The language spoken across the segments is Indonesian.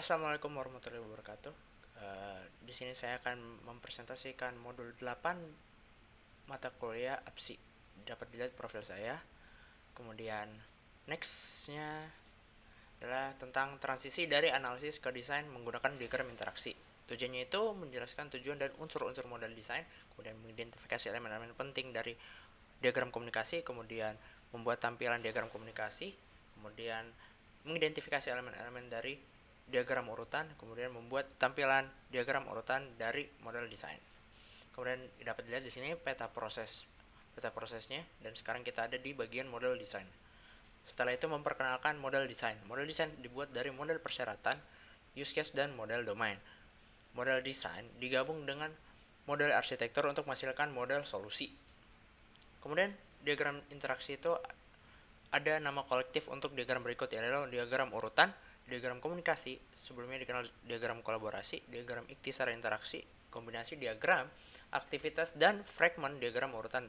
Assalamualaikum warahmatullahi wabarakatuh. Di sini saya akan mempresentasikan modul 8 mata kuliah APSI. Dapat dilihat profil saya. Kemudian nextnya adalah tentang transisi dari analisis ke desain menggunakan diagram interaksi. Tujuannya itu menjelaskan tujuan dan unsur-unsur model desain, kemudian mengidentifikasi elemen-elemen penting dari diagram komunikasi, kemudian membuat tampilan diagram komunikasi, kemudian mengidentifikasi elemen-elemen dari diagram urutan, kemudian membuat tampilan diagram urutan dari model desain. Kemudian dapat dilihat di sini peta prosesnya, dan sekarang kita ada di bagian model desain. Setelah itu memperkenalkan model desain. Model desain dibuat dari model persyaratan, use case, dan model domain. Model desain digabung dengan model arsitektur untuk menghasilkan model solusi. Kemudian diagram interaksi itu ada nama kolektif untuk diagram berikut, yaitu diagram urutan, diagram komunikasi, sebelumnya dikenal diagram kolaborasi, diagram ikhtisar interaksi, kombinasi diagram, aktivitas, dan fragment diagram urutan.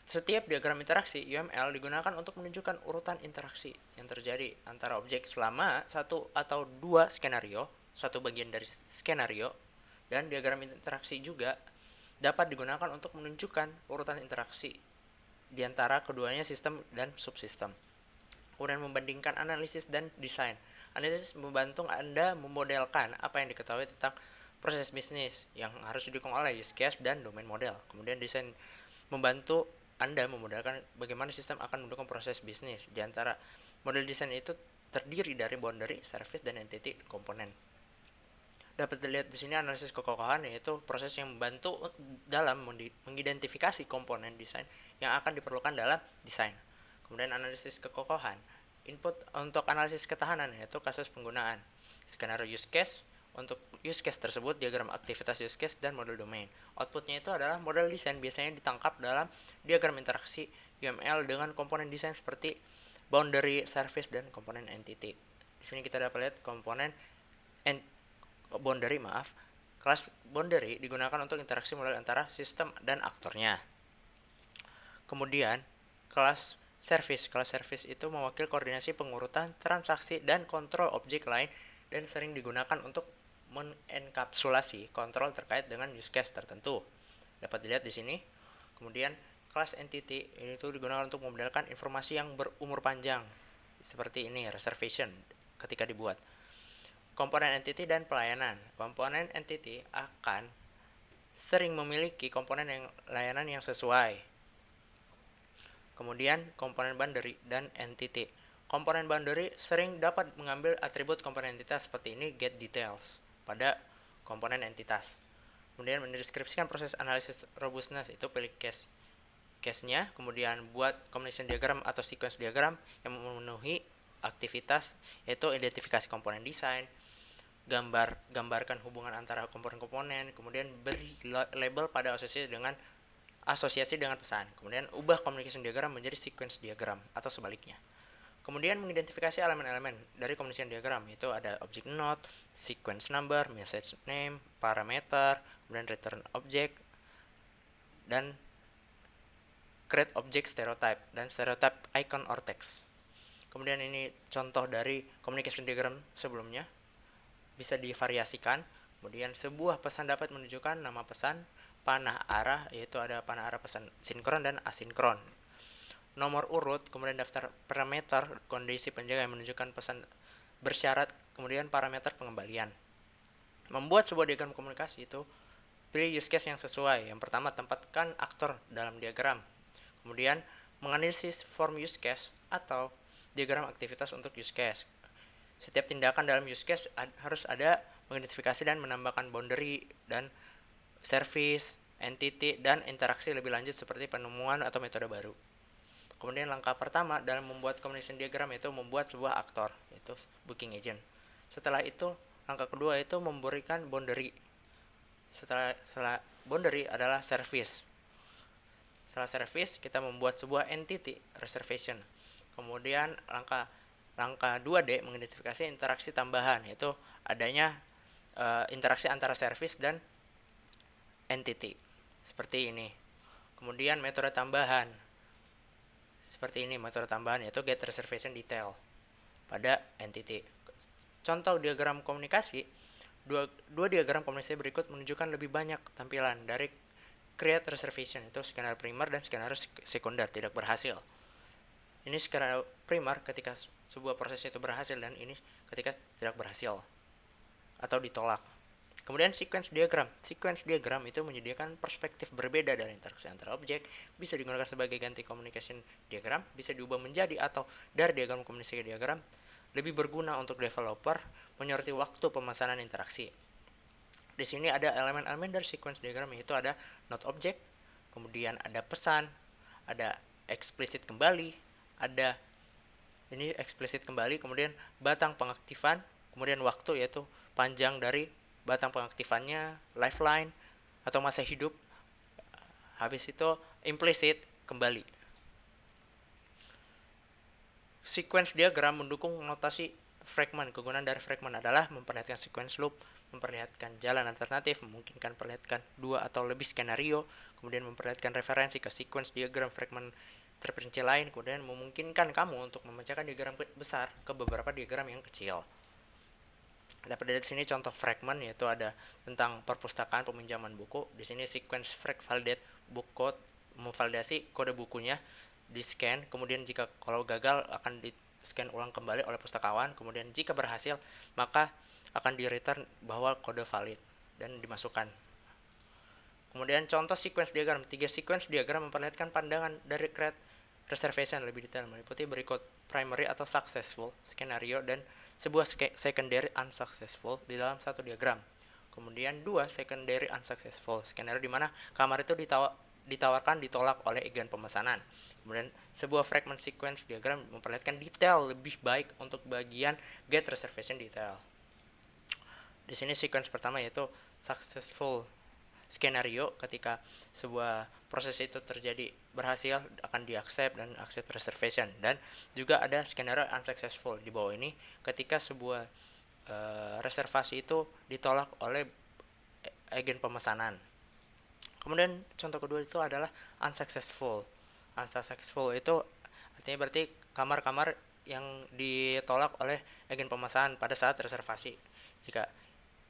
Setiap diagram interaksi UML digunakan untuk menunjukkan urutan interaksi yang terjadi antara objek selama satu atau dua skenario, suatu bagian dari skenario, dan diagram interaksi juga dapat digunakan untuk menunjukkan urutan interaksi di antara keduanya sistem dan subsistem. Kemudian membandingkan analisis dan desain. Analisis membantu Anda memodelkan apa yang diketahui tentang proses bisnis yang harus didukung oleh use case dan domain model. Kemudian desain membantu Anda memodelkan bagaimana sistem akan mendukung proses bisnis. Di antara model desain itu terdiri dari boundary, service, dan entity komponen. Dapat dilihat di sini analisis kekokohan, yaitu proses yang membantu dalam mengidentifikasi komponen desain yang akan diperlukan dalam desain. Kemudian analisis kekokohan, input untuk analisis ketahanan, yaitu kasus penggunaan. Skenario use case, untuk use case tersebut diagram aktivitas use case dan model domain. Outputnya itu adalah model desain, biasanya ditangkap dalam diagram interaksi UML dengan komponen desain seperti boundary, service, dan komponen entity. Di sini kita dapat lihat komponen boundary, kelas boundary digunakan untuk interaksi model antara sistem dan aktornya. Kemudian kelas service itu mewakili koordinasi pengurutan transaksi dan kontrol objek lain dan sering digunakan untuk mengenkapsulasi kontrol terkait dengan use case tertentu. Dapat dilihat di sini. Kemudian kelas entity itu digunakan untuk memodelkan informasi yang berumur panjang seperti ini, reservation ketika dibuat. Komponen entity dan pelayanan. Komponen entity akan sering memiliki komponen layanan yang sesuai. Kemudian komponen boundary dan entity. Komponen boundary sering dapat mengambil atribut komponen entitas seperti ini, get details, pada komponen entitas. Kemudian mendeskripsikan proses analisis robustness, itu pilih case-nya, kemudian buat combination diagram atau sequence diagram yang memenuhi aktivitas, yaitu identifikasi komponen desain, gambarkan hubungan antara komponen-komponen, kemudian beri label pada asosiasi dengan pesan. Kemudian ubah communication diagram menjadi sequence diagram atau sebaliknya. Kemudian mengidentifikasi elemen-elemen dari communication diagram, itu ada object node, sequence number, message name, parameter, kemudian return object, dan create object stereotype, dan stereotype icon or text. Kemudian ini contoh dari communication diagram sebelumnya, bisa divariasikan. Kemudian sebuah pesan dapat menunjukkan nama pesan, panah arah, yaitu ada panah arah pesan sinkron dan asinkron, nomor urut, kemudian daftar parameter kondisi penjaga yang menunjukkan pesan bersyarat, kemudian parameter pengembalian. Membuat sebuah diagram komunikasi itu pilih use case yang sesuai. Yang pertama, tempatkan aktor dalam diagram. Kemudian menganalisis form use case atau diagram aktivitas untuk use case. Setiap tindakan dalam use case harus ada mengidentifikasi dan menambahkan boundary dan service, entity, dan interaksi lebih lanjut seperti penemuan atau metode baru. Kemudian langkah pertama dalam membuat communication diagram itu membuat sebuah aktor, yaitu booking agent. Setelah itu, langkah kedua itu memberikan boundary. Setelah boundary adalah service. Setelah service, kita membuat sebuah entity, reservation. Kemudian langkah 2D mengidentifikasi interaksi tambahan, yaitu adanya interaksi antara service dan entity. Seperti ini. Kemudian metode tambahan. Seperti ini metode tambahan, yaitu get reservation detail pada entity. contoh diagram komunikasi, dua diagram komunikasi berikut menunjukkan lebih banyak tampilan dari create reservation, itu skenario primer dan skenario sekunder tidak berhasil. Ini skenario primer ketika sebuah proses itu berhasil, dan ini ketika tidak berhasil atau ditolak. Kemudian sequence diagram. Sequence diagram itu menyediakan perspektif berbeda dari interaksi antara objek, bisa digunakan sebagai ganti communication diagram, bisa diubah menjadi atau dari diagram komunikasi diagram, lebih berguna untuk developer menyoroti waktu pemesanan interaksi. Di sini ada elemen-elemen dari sequence diagram, yaitu ada not object, kemudian ada pesan, ada explicit kembali, ada ini explicit kembali, kemudian batang pengaktifan, kemudian waktu yaitu panjang dari batang pengaktifannya, lifeline atau masa hidup. Habis itu implicit kembali. Sequence diagram mendukung notasi fragment. Kegunaan dari fragment adalah memperlihatkan sequence loop, memperlihatkan jalan alternatif, memungkinkan perlihatkan dua atau lebih skenario, kemudian memperlihatkan referensi ke sequence diagram fragment terperinci lain, kemudian memungkinkan kamu untuk memecahkan diagram besar ke beberapa diagram yang kecil. Dapat dari sini contoh fragment, yaitu ada tentang perpustakaan peminjaman buku. Di sini sequence frag validate book code, memvalidasi kode bukunya, di scan, kemudian jika kalau gagal akan di scan ulang kembali oleh pustakawan, kemudian jika berhasil maka akan di return bahwa kode valid dan dimasukkan. Kemudian contoh sequence diagram. 3 sequence diagram memperlihatkan pandangan dari create reservation lebih detail, meliputi berikut primary atau successful skenario dan sebuah secondary unsuccessful di dalam satu diagram. Kemudian 2 secondary unsuccessful skenario di mana kamar itu ditawarkan ditolak oleh agen pemesanan. Kemudian sebuah fragment sequence diagram memperlihatkan detail lebih baik untuk bagian get reservation detail. Di sini sequence pertama yaitu successful skenario, ketika sebuah proses itu terjadi berhasil akan di-accept dan accept reservation, dan juga ada skenario unsuccessful di bawah ini ketika sebuah reservasi itu ditolak oleh agen pemesanan. Kemudian contoh kedua itu adalah unsuccessful. Unsuccessful itu artinya berarti kamar-kamar yang ditolak oleh agen pemesanan pada saat reservasi. Jika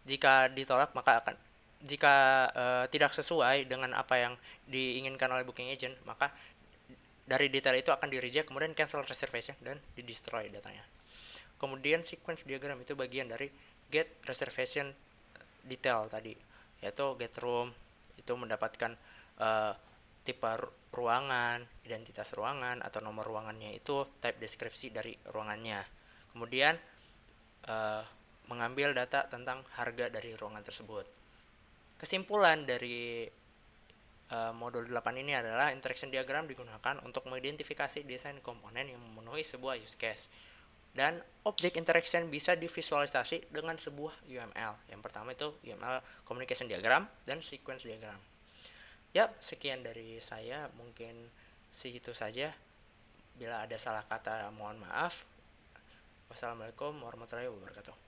jika ditolak maka akan jika tidak sesuai dengan apa yang diinginkan oleh booking agent, maka dari detail itu akan di-reject, kemudian cancel reservation dan di-destroy datanya. Kemudian sequence diagram itu bagian dari get reservation detail tadi, yaitu get room itu mendapatkan tipe ruangan, identitas ruangan atau nomor ruangannya, itu type deskripsi dari ruangannya. Kemudian mengambil data tentang harga dari ruangan tersebut. Kesimpulan dari modul 8 ini adalah interaction diagram digunakan untuk mengidentifikasi desain komponen yang memenuhi sebuah use case. Dan object interaction bisa divisualisasi dengan sebuah UML. Yang pertama itu UML communication diagram dan sequence diagram. Ya, sekian dari saya, mungkin segitu saja. Bila ada salah kata mohon maaf. Wassalamualaikum warahmatullahi wabarakatuh.